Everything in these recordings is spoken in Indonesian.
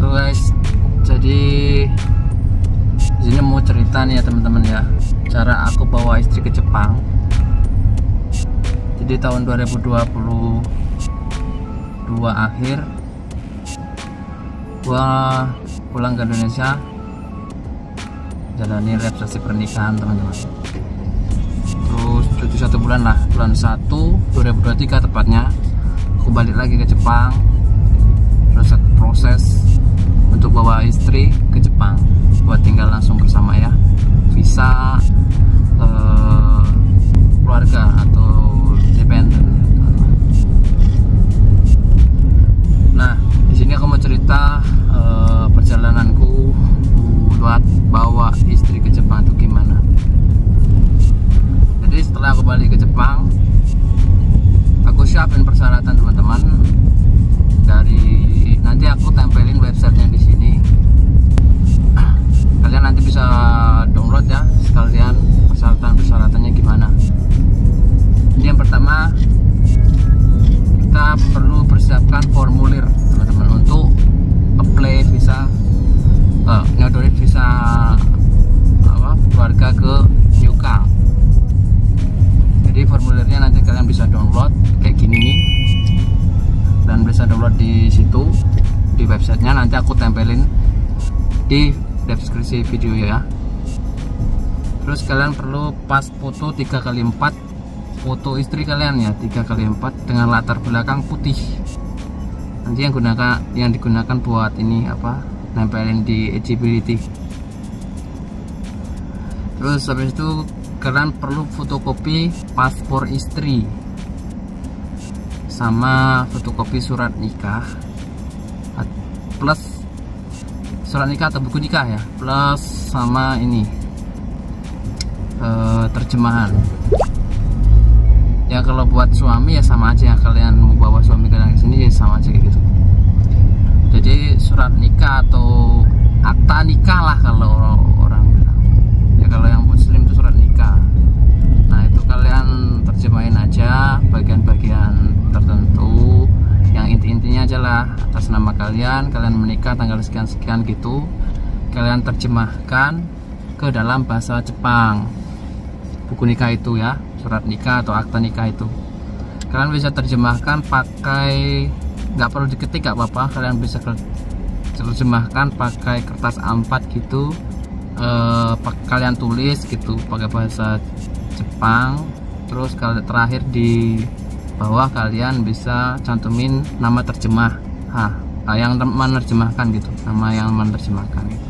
So guys, jadi di sini mau cerita nih ya teman-teman ya, cara aku bawa istri ke Jepang. Jadi tahun 2022 akhir gua pulang ke Indonesia, jalani resepsi pernikahan teman-teman. Terus cuti 1 bulan lah, bulan 1 2023 tepatnya, aku balik lagi ke Jepang. Terus proses untuk bawa istri ke Jepang buat tinggal langsung bersama ya, visa keluarga atau dependent. Nah, di sini aku mau cerita perjalananku buat bawa istri ke Jepang itu gimana. Jadi setelah aku balik ke Jepang, aku siapin persyaratan teman-teman. Dari nanti aku tempelin websitenya di sini. Kalian nanti bisa download ya sekalian persyaratan-persyaratannya gimana. Ini yang pertama, kita perlu persiapkan formulir teman-teman untuk apply visa, nyodorin visa keluarga ke Nyuka. Jadi formulirnya nanti kalian bisa download kayak gini nih, dan bisa download di situ di websitenya. Nanti aku tempelin di deskripsi video ya. Terus kalian perlu pas foto 3x4, foto istri kalian ya 3x4 dengan latar belakang putih. Nanti yang digunakan buat ini nempelin di eligibility. Terus habis itu kalian perlu fotokopi paspor istri sama fotokopi surat nikah, plus surat nikah atau buku nikah ya, plus sama ini terjemahan ya. Kalau buat suami ya sama aja ya, kalian mau bawa suami kalian ke sini ya sama aja kayak gitu. Jadi surat nikah atau akta nikah lah kalau orang bilang ya, kalau yang muslim itu surat nikah. Nah itu kalian terjemahin aja bagian-bagian tertentu, yang inti-intinya aja lah, atas nama kalian menikah tanggal sekian-sekian gitu, kalian terjemahkan ke dalam bahasa Jepang. Buku nikah itu ya, surat nikah atau akta nikah itu kalian bisa terjemahkan pakai, nggak perlu diketik nggak apa-apa, kalian bisa terjemahkan pakai kertas A4 gitu, kalian tulis gitu pakai bahasa Jepang. Terus kalau terakhir di bawah kalian bisa cantumin nama terjemah, yang menerjemahkan gitu, nama yang menerjemahkan gitu.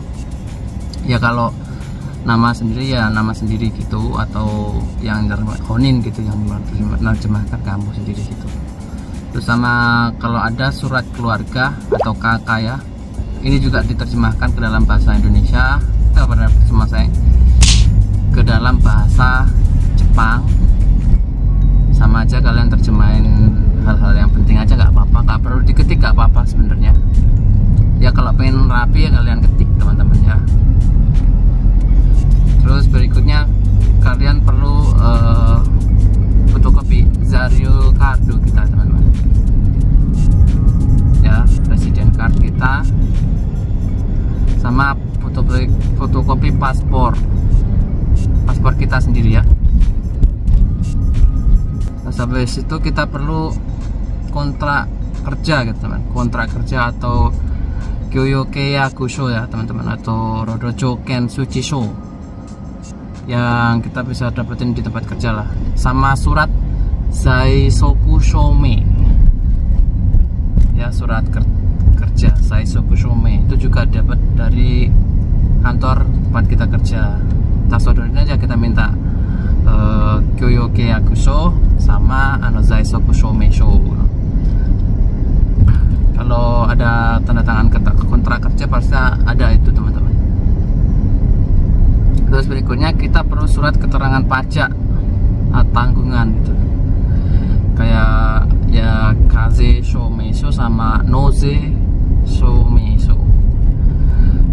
Ya kalau nama sendiri ya nama sendiri gitu, atau yang honin gitu yang menerjemahkan kamu sendiri gitu. Terus sama kalau ada surat keluarga atau KK ya, ini juga diterjemahkan ke dalam bahasa Indonesia, ke dalam bahasa Jepang. Sama aja kalian terjemahin hal-hal yang penting aja, nggak apa-apa, nggak perlu diketik, nggak apa-apa sebenarnya ya. Kalau pengen rapi ya kalian ketik teman-teman ya. Terus berikutnya kalian perlu fotokopi Zario Kartu kita teman-teman ya, resident card kita, sama fotokopi paspor kita sendiri ya. Sampai situ kita perlu kontrak kerja gitu teman, kontrak kerja atau Gyoyoke Yakusho ya teman-teman, atau Rodojo Ken Suchisho yang kita bisa dapetin di tempat kerja lah, sama surat Zaisoku Shome ya, surat kerja Zaisoku Shome itu juga dapat dari kantor tempat kita kerja. Tasodorin aja kita minta Gyoyoke Yakusho sama Zaisoku Shome Sho. Kalau ada tanda tangan kontrak kerja pasti ada itu teman-teman. Terus berikutnya kita perlu surat keterangan pajak atau tanggungan gitu, kayak ya Kaze Shomesho sama Noze Shomesho.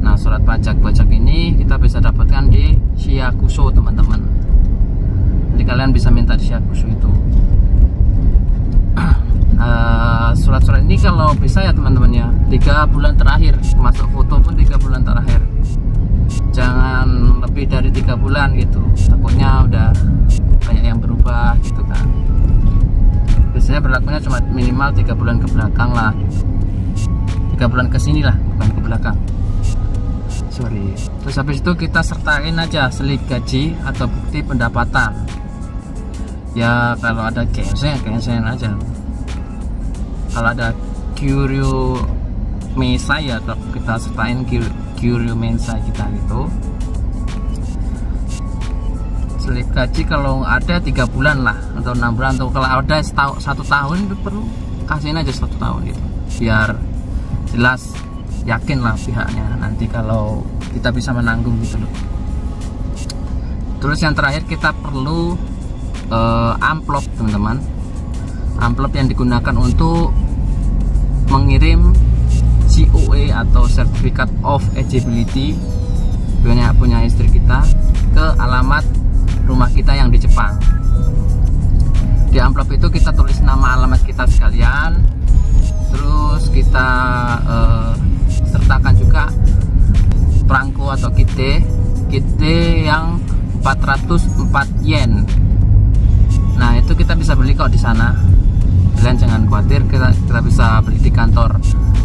Nah surat pajak ini kita bisa dapatkan di Shiakusho teman-teman. Jadi kalian bisa minta di Shiakusho itu. Surat-surat ini kalau bisa ya teman-teman ya, 3 bulan terakhir lebih dari 3 bulan gitu, takutnya udah banyak yang berubah gitu kan. Biasanya berlakunya cuma minimal 3 bulan ke belakang lah, 3 bulan ke sini lah, bukan ke belakang, sorry. Terus habis itu kita sertain aja slip gaji atau bukti pendapatan ya. Kalau ada cancel aja. Kalau ada Curio Mensa ya kita sertain Curio Mensa kita gitu. Slip gaji kalau ada 3 bulan lah atau 6 bulan, atau kalau ada 1 tahun itu perlu kasihin aja 1 tahun gitu, biar jelas, yakin lah pihaknya nanti kalau kita bisa menanggung gitu loh. Terus yang terakhir kita perlu amplop teman-teman, amplop yang digunakan untuk mengirim COE atau Certificate of Eligibility punya istri kita ke alamat rumah kita yang di Jepang. Di amplop itu kita tulis nama alamat kita sekalian, terus kita sertakan juga perangko atau kite yang 404 yen. Nah itu kita bisa beli kok di sana, kalian jangan khawatir, kita bisa beli di kantor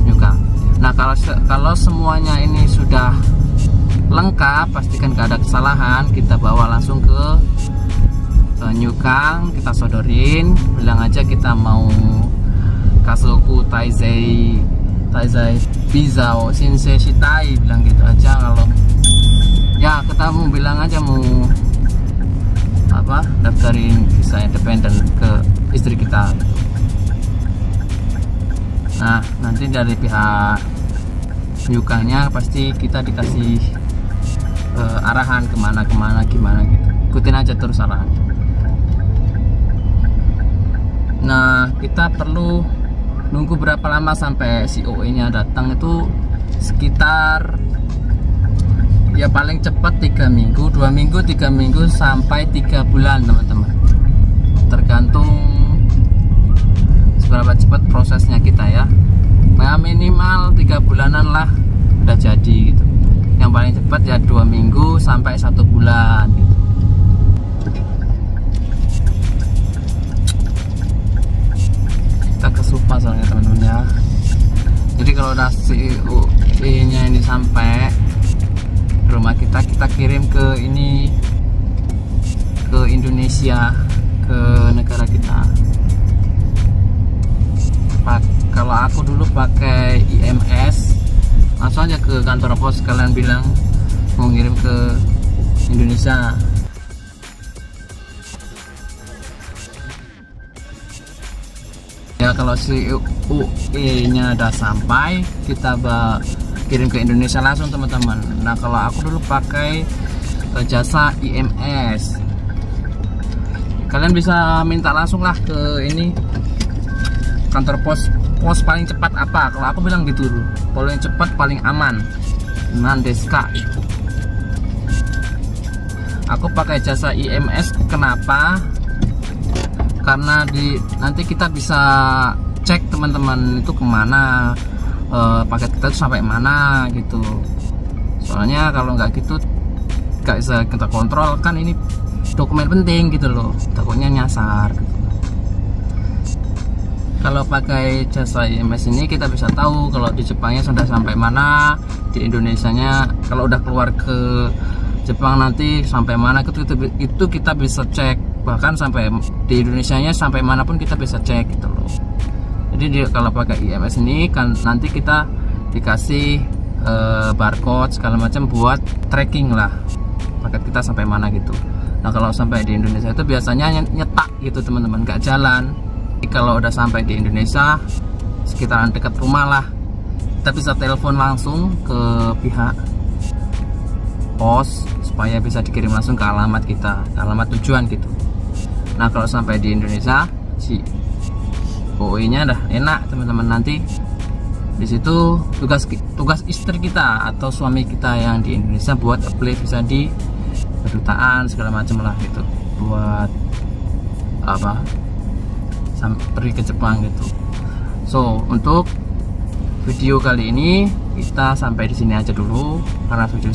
juga. Nah kalau semuanya ini sudah lengkap, pastikan gak ada kesalahan, kita bawa langsung ke Nyukang, kita sodorin, bilang aja kita mau Kasoku Taizai Bizao Shinsei Shitai, bilang gitu aja. Kalau ya kita mau bilang aja mau daftarin visa independen ke istri kita. Nah nanti dari pihak Nyukangnya pasti kita dikasih arahan kemana gimana gitu, ikutin aja terus arahannya. Nah kita perlu nunggu berapa lama sampai COE nya datang, itu sekitar ya paling cepat 3 minggu, 2 minggu, 3 minggu sampai 3 bulan teman-teman, tergantung seberapa cepat prosesnya kita ya. Minimal 3 bulanan lah udah jadi gitu, yang paling cepat ya 2 minggu sampai 1 bulan gitu. Kita kesupas soalnya teman-teman ya. Jadi kalau udah COE nya ini sampai rumah kita kirim ke Indonesia, ke negara kita. Kalau aku dulu pakai IMS, langsung aja ke kantor pos, kalian bilang mau ngirim ke Indonesia. Ya kalau COE nya udah sampai, kita kirim ke Indonesia langsung teman-teman. Nah kalau aku dulu pakai jasa IMS, kalian bisa minta langsung lah ke kantor pos paling cepat apa. Kalau aku bilang gitu dulu, paling cepat paling aman Nandeska. Aku pakai jasa IMS, kenapa? Karena nanti kita bisa cek teman-teman itu kemana, paket kita itu sampai mana gitu. Soalnya kalau nggak gitu nggak bisa kita kontrol, kan ini dokumen penting gitu loh, takutnya nyasar gitu. Kalau pakai jasa IMS ini kita bisa tahu kalau di Jepangnya sudah sampai mana, di Indonesianya kalau udah keluar ke Jepang nanti sampai mana, itu kita bisa cek, bahkan sampai di Indonesianya sampai manapun kita bisa cek gitu loh. Jadi kalau pakai IMS ini kan nanti kita dikasih barcode segala macam buat tracking lah paket kita sampai mana gitu. Nah kalau sampai di Indonesia itu biasanya nyetak gitu teman-teman, nggak jalan. Kalau udah sampai di Indonesia sekitaran dekat rumah lah, kita bisa telepon langsung ke pihak pos supaya bisa dikirim langsung ke alamat kita, ke alamat tujuan gitu. Nah kalau sampai di Indonesia si OE nya dah enak teman-teman, nanti di situ tugas istri kita atau suami kita yang di Indonesia buat apply visa di kedutaan segala macam lah gitu, buat pergi ke Jepang gitu. So untuk video kali ini kita sampai di sini aja dulu, karena video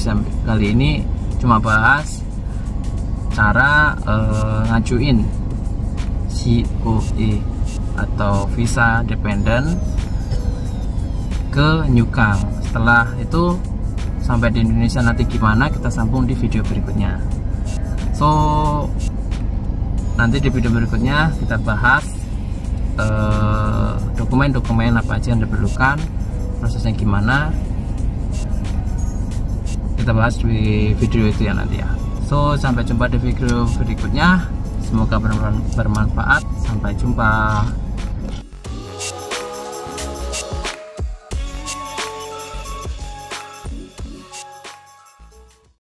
kali ini cuma bahas cara ngajuin COE atau visa dependent ke Newcam. Setelah itu sampai di Indonesia nanti gimana, kita sambung di video berikutnya. So nanti di video berikutnya kita bahas dokumen-dokumen apa aja yang diperlukan, prosesnya gimana, kita bahas di video itu ya nanti ya. So sampai jumpa di video berikutnya, semoga bermanfaat. Sampai jumpa.